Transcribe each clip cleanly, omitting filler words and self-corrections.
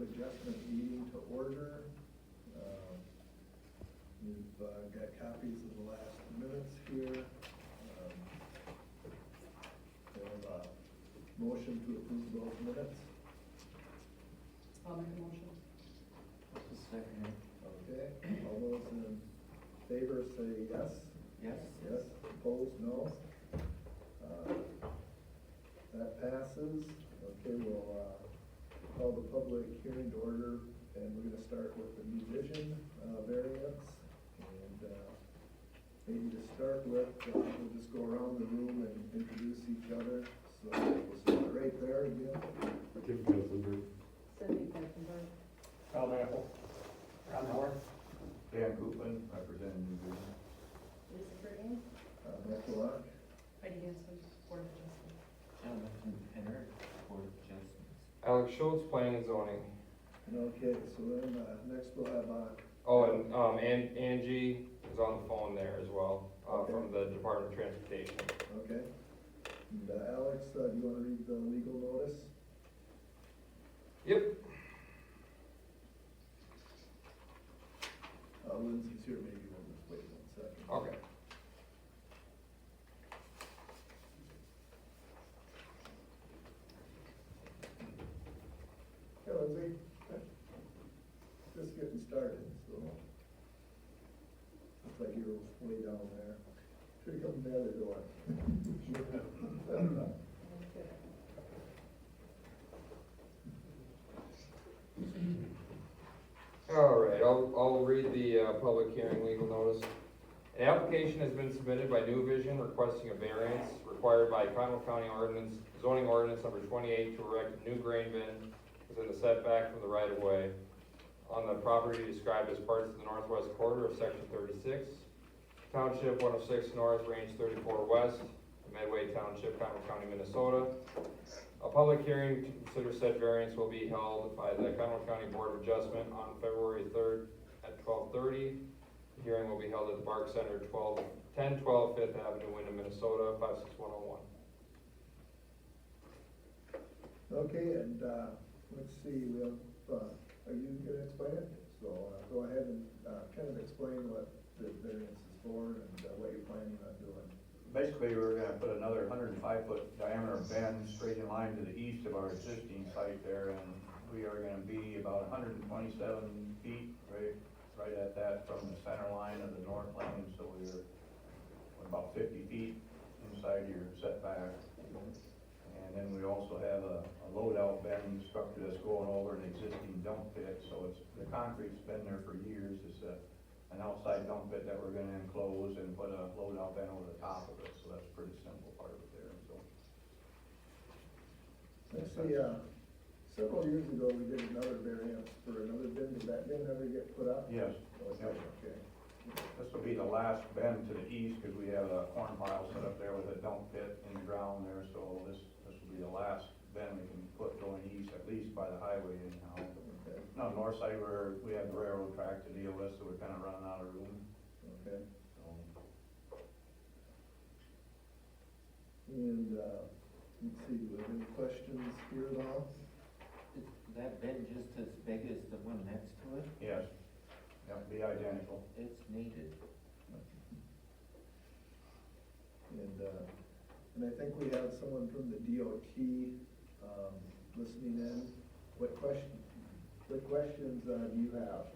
Adjustment meeting to order. We've got copies of the last minutes here. We have a motion to approve those minutes. I'll make a motion. Second. Okay, all those in favor say yes. Yes. Yes, opposed, no. That passes. Okay, we'll call the public hearing to order, and we're gonna start with the new vision variance. And maybe to start with, we'll just go around the room and introduce each other. So we'll start right there again. Tim Kesselberg. Cindy Beckenberg. Al Apple. Ron Howard. Dan Koopman, representing New Vision. Lisa Brigham. Mike Block. Heidi Hanson, Board of Adjustment. Jonathan Penner, Board of Adjustments. Alex Schultz, Planning and Zoning. Okay, so then next we'll have Oh, and Angie is on the phone there as well, Okay. from the Department of Transportation. okay. And Alex, do you wanna read the legal notice? Yep. Lindsay's here, maybe we'll just wait 1 second. Okay. Hey Lindsay, just getting started, so. Looks like you're way down there. Should come from the other door. All right, I'll read the public hearing legal notice. An application has been submitted by New Vision requesting a variance required by Cottonwood County Ordinance, zoning ordinance number 28 to erect a new grain bin within the setback from the right of way on the property described as parts of the northwest quarter of section 36, Township 106 North, Range 34 West, Medway Township, Cottonwood County, Minnesota. A public hearing to consider said variance will be held by the Cottonwood County Board of Adjustment on February 3rd at 12:30. The hearing will be held at the Bark Center, 1012 Fifth Avenue, Wyndham, Minnesota, 56101. Okay, and, let's see, we have, are you gonna explain it? So, go ahead and, kind of explain what the variance is for and what you're planning on doing. Basically, we're gonna put another 105-foot diameter bend straight in line to the east of our existing site there, and we are gonna be about 127 feet, right at that from the center line of the north lane, so we're about 50 feet inside your setback. And then we also have a loadout bend structure that's going over an existing dump pit, so the concrete's been there for years. It's an outside dump pit that we're gonna enclose and put a loadout bin over the top of it, so that's a pretty simple part of it there, so. Let's see, several years ago, we did another variance for another bin. Did that bin ever get put up? Yes, Okay, Yep. okay. this will be the last bend to the east, because we have a corn pile set up there with a dump pit in the ground there, so this will be the last bend we can put going east, at least by the highway anyhow. Okay, No, north side where we have the railroad track to deal with, so we're kinda running out of room, okay. so. And, let's see, do we have any questions here at all? Is that bed just as big as the one next to it? Yes, yep, be identical. It's needed. And I think we have someone from the DOT, listening in. What questions, do you have?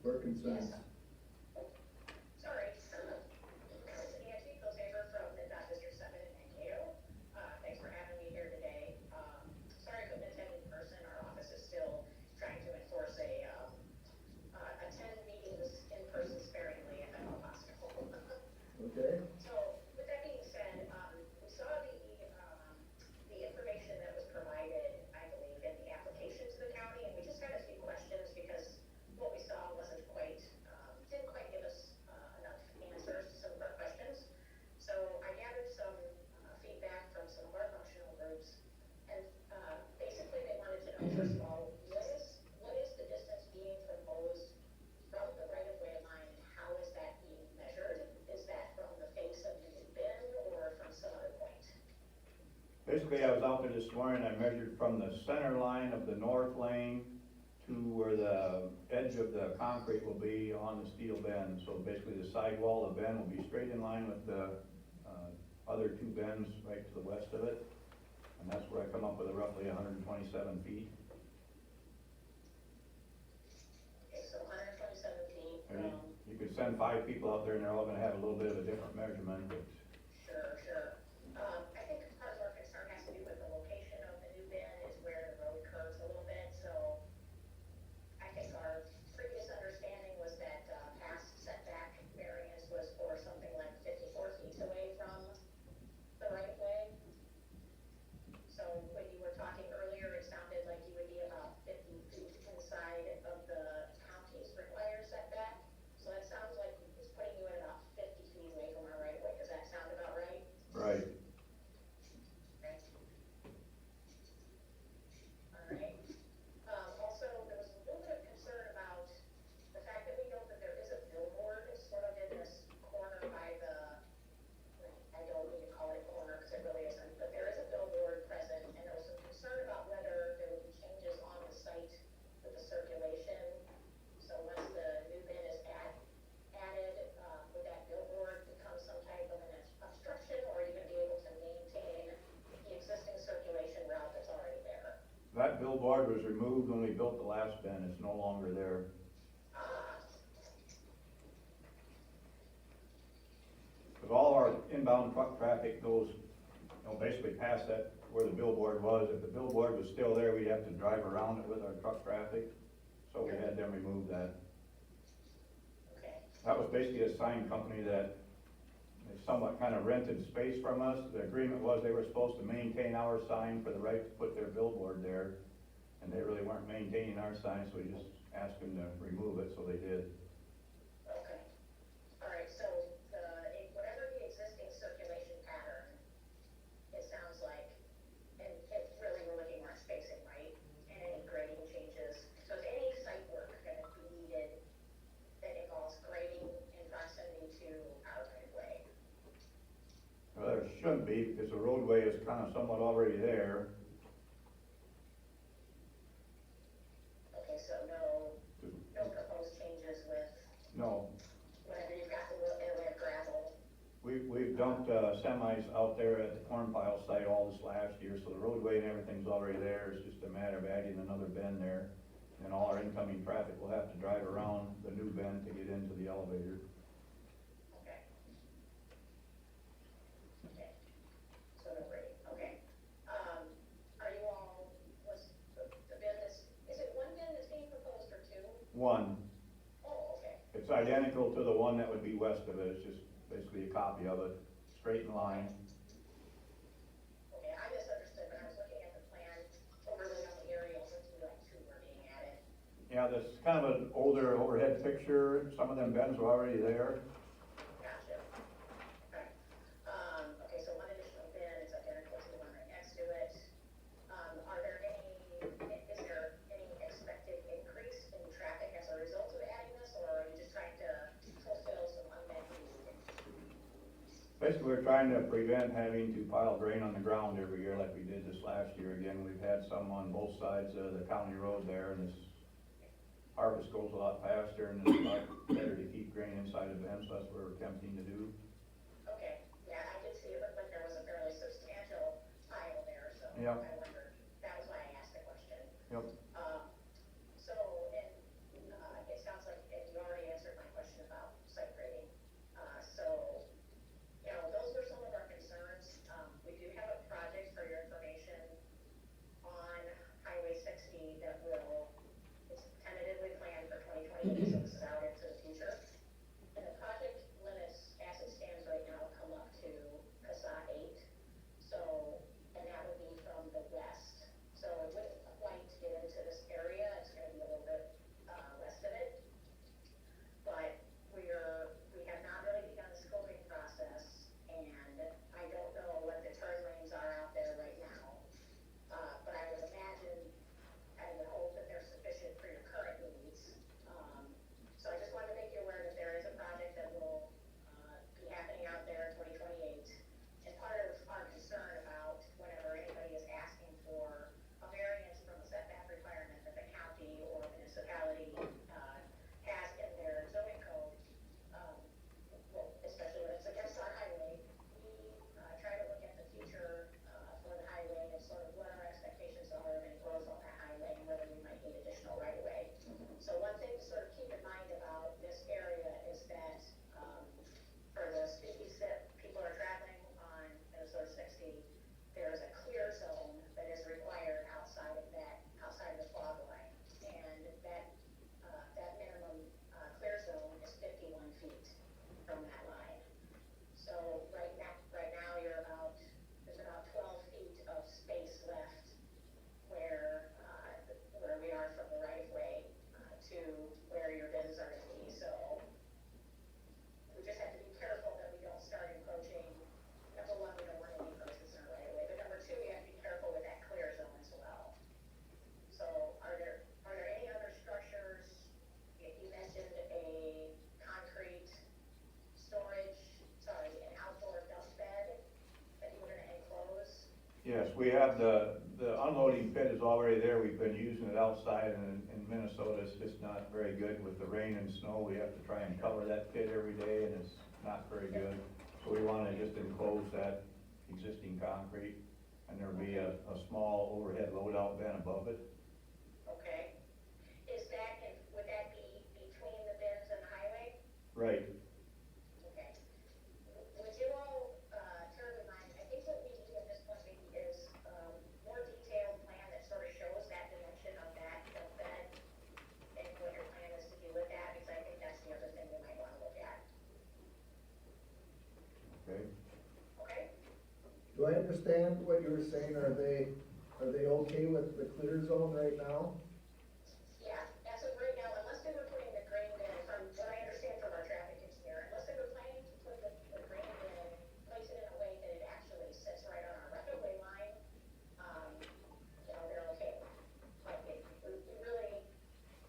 Or concerns? Sorry, Nancy Pilsaver from the District 7 in Mankato. Thanks for having me here today. Sorry I couldn't attend in person. Our office is still trying to enforce attend meetings in person sparingly if at all possible. Okay, So, with that being said, we saw the information that was provided, I believe, in the application to the county, and we just had a few questions because what we saw wasn't quite, didn't quite give us enough answers to some of our questions. So I gathered some feedback from some of our functional groups, and basically they wanted to know, first of all, what is the distance being proposed from the right-of-way line, and how is that being measured? Is that from the face this morning, I measured from the center line of the north lane to where the edge of the concrete will be on the steel bend. So basically the sidewall of the bend will be straight in line with the, other two bends right to the west of it. And that's where I come up with a roughly 127 feet. Okay, so 127 feet I mean, from, you could send 5 people out there and they're all gonna have a little bit of a different measurement, but sure. I think part of our concern has to do with the location of the new bin is where the road curves a little bit, so I think our previous understanding was that, past setback variance was for something like 54 feet away from the right of way. So when you were talking earlier, it sounded like you would be about 50 feet inside of the county's required setback. So that sounds like it's putting you at about 50 feet away from our right of way. Does that sound about right? right. Okay. All right. Also, there was a little bit of concern about the fact that we know that there is a billboard sort of in this corner by the, I don't need to call it a corner because it really isn't, but there is a billboard present, and there was some concern about whether there would be changes on the site with the circulation. So once the new bin is added, would that billboard become some type of an obstruction, or are you gonna be able to maintain the existing circulation route that's already there? That billboard was removed when we built the last bin. It's no longer there. Ah, Because all our inbound truck traffic goes, basically past that, where the billboard was. If the billboard was still there, we'd have to drive around it with our truck traffic. So we had them remove that. okay. That was basically a sign company that they somewhat kind of rented space from us. The agreement was they were supposed to maintain our sign for the right to put their billboard there. And they really weren't maintaining our sign, so we just asked them to remove it, so they did. Okay. All right, so whatever the existing circulation pattern, it sounds like, and it really we're looking more at spacing, right? And any grading changes. So is any site work gonna be needed that involves grading in proximity to our right of way? Well, there shouldn't be, because the roadway is kind of somewhat already there. Okay, so no proposed changes with No, whatever you've got in the way of gravel. we've dumped semis out there at the corn pile site all this last year, so the roadway and everything's already there. It's just a matter of adding another bend there. And all our incoming traffic will have to drive around the new bend to get into the elevator. Okay. Okay. So no grading, okay. Are you all, was the bin is it one bin that's being proposed or two? One, Oh, okay. it's identical to the one that would be west of it. It's just basically a copy of it, straight in line. Okay, I misunderstood, when I was looking at the plan, overlaid on the aerials, it seemed like two were being added. Yeah, this is kind of an older overhead picture. Some of them bends were already there. Gotcha. Okay. Okay, so one additional bin is identical to the one right next to it. Is there any expected increase in traffic as a result of adding this, or are you just trying to fulfill some unmet needs? Basically, we're trying to prevent having to pile grain on the ground every year like we did this last year. Again, we've had some on both sides of the county road there, and this harvest goes a lot faster, and it's a lot better to keep grain inside the bin, so that's what we're attempting to do. Okay, yeah, I did see it looked like there was a fairly substantial pile there, so I Yep. wondered, that was why I asked the question. Yep. So, and, it sounds like, and you already answered my question about site grading. So, those were some of our concerns. We do have a project for your information on Highway 60 that it's tentatively planned for 2028, so this is out into the future. And the project limits, as it stands right now, come up to CASA 8. So, and that would be from the west. we have the unloading pit is already there, we've been using it outside, and in Minnesota, it's just not very good with the rain and snow, we have to try and cover that pit every day, and it's not very good. So we wanna just enclose that existing concrete, and there'll be a small overhead loadout bin above it. Okay. Would that be between the bins and the highway? Right. Okay. Would you all, turn in mind, I think what we need at this point maybe is, more detailed plan that sort of shows that dimension of that dump bed and what your plan is to do with that, because I think that's the other thing we might wanna look at. Okay. Okay? Do I understand what you were saying? Are they okay with the clear zone right now? Yeah, as of right now, unless they were putting the grain bin, from what I understand from our traffic engineer, unless they were planning to put the grain bin, place it in a way that it actually sits right on our right of way line, they're okay. But we really,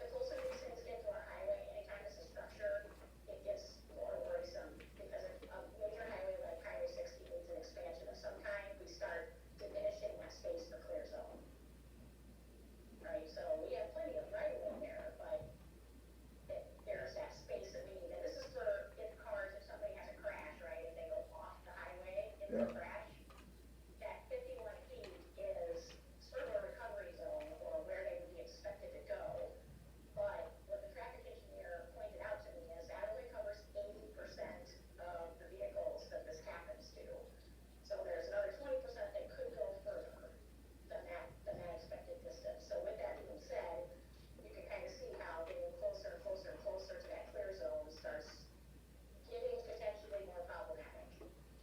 the closer these things get to our highway, anytime it's a structure, it gets more worrisome, because if a major highway like Highway 60 needs an expansion of some kind, we start diminishing that space for clear zone. Right, so we have plenty of right of way there, but there's that space that we need, and this is for if cars, if somebody has a crash, right, if they go off the highway in their Yeah. crash, that 51 feet is sort of a recovery zone, or where they would be expected to go. But what the traffic engineer pointed out to me is that only covers 80% of the vehicles that this happens to. So there's another 20% that could go further than that expected distance. So with that being said, you can kind of see how getting closer and closer and closer to that clear zone starts getting potentially more problematic.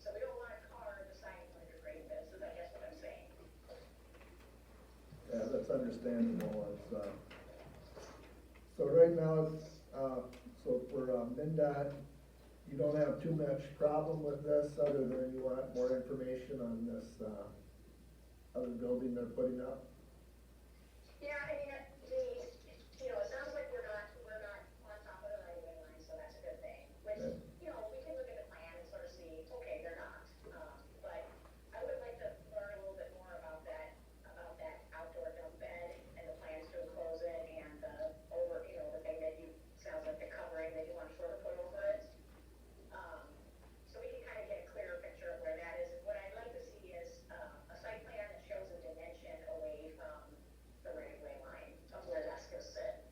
So we don't want a car deciding when your grain bins, is I guess what I'm saying. Yeah, that's understandable. It's, so right now, so for MinDOT, you don't have too much problem with this, other than you want more information on this, other building they're putting up? Yeah, I mean, it sounds like we're not on top of the right of way line, so that's a good thing. Which, Okay. we can look at the plan and sort of see, okay, they're not. But I would like to learn a little bit more about that outdoor dump bed and the plans to enclose it, and the thing that sounds like the covering that you want to sort of put over it. So we can kind of get a clearer picture of where that is. And what I'd like to see is, a site plan that shows a dimension away from the right of way line of where that's gonna sit.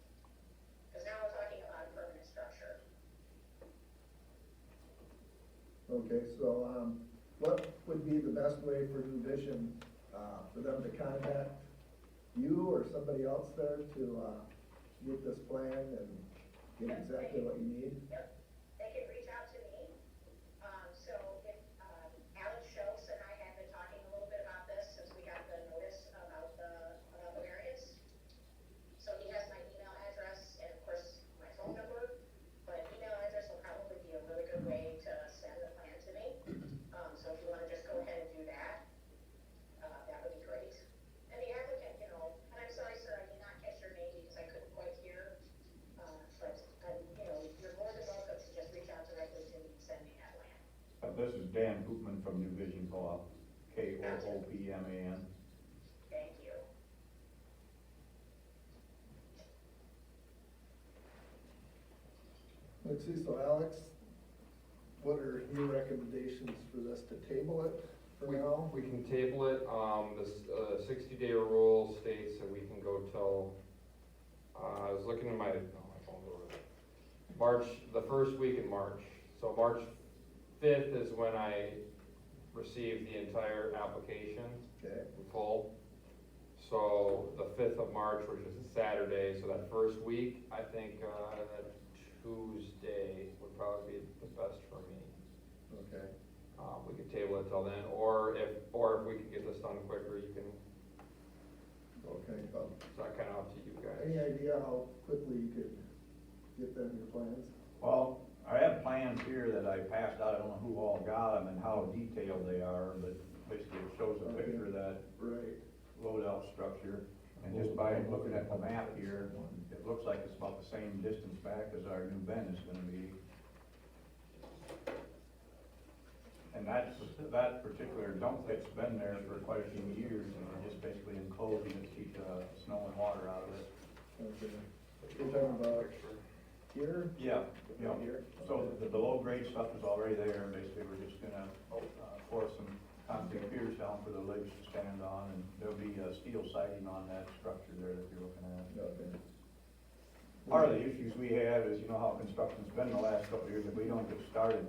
Because now we're talking about a permanent structure. Okay, so, what would be the best way for New Vision, for them to contact you or somebody else there to, get this plan and get exactly what you need? Yep, they can reach out to me. So if, Alex Schultz and I have been talking a little bit about this since we got the notice about the variance. So he has my email address and of course my phone number, but email address will probably be a really good way to send the plan to me. So if you wanna just go ahead and do that, that would be great. And the applicant, and I'm sorry, sir, I did not catch your name because I couldn't quite hear. But, you're more than welcome to just reach out directly to me and send me that plan. This is Dan Koopman from New Vision Co-op, KOOPMAN. Thank you. Let's see, so Alex, what are your recommendations for this, to table it for now? We can table it, this, 60-day rule states that we can go till, I was looking at my phone's over there. March, the first week in March, so March 5th is when I received the entire application Okay, in full. So the 5th of March, which is a Saturday, so that first week, I think, that Tuesday would probably be the best for me. okay. We could table it till then, or if we can get this done quicker, you can, Okay, it's not kinda up to you any guys. idea how quickly you could get them your plans? Well, I have plans here that I passed out, I don't know who all got them and how detailed they are, but basically it shows a picture of that Right. loadout structure. And just by looking at the map here, it looks like it's about the same distance back as our new bin is gonna be. And And that particular dump pit's been there for quite a few years, and we're just basically enclosing it to keep the snow and water out of it. Okay. You're talking about here? Yeah, yeah. Here? So the below grade stuff is already there, and basically we're just gonna, pour some concrete piers down for the legs to stand on, and there'll be steel siding on that structure there that you're looking at. Okay. Part of the issues we have is, you know how construction's been the last couple of years, if we don't get started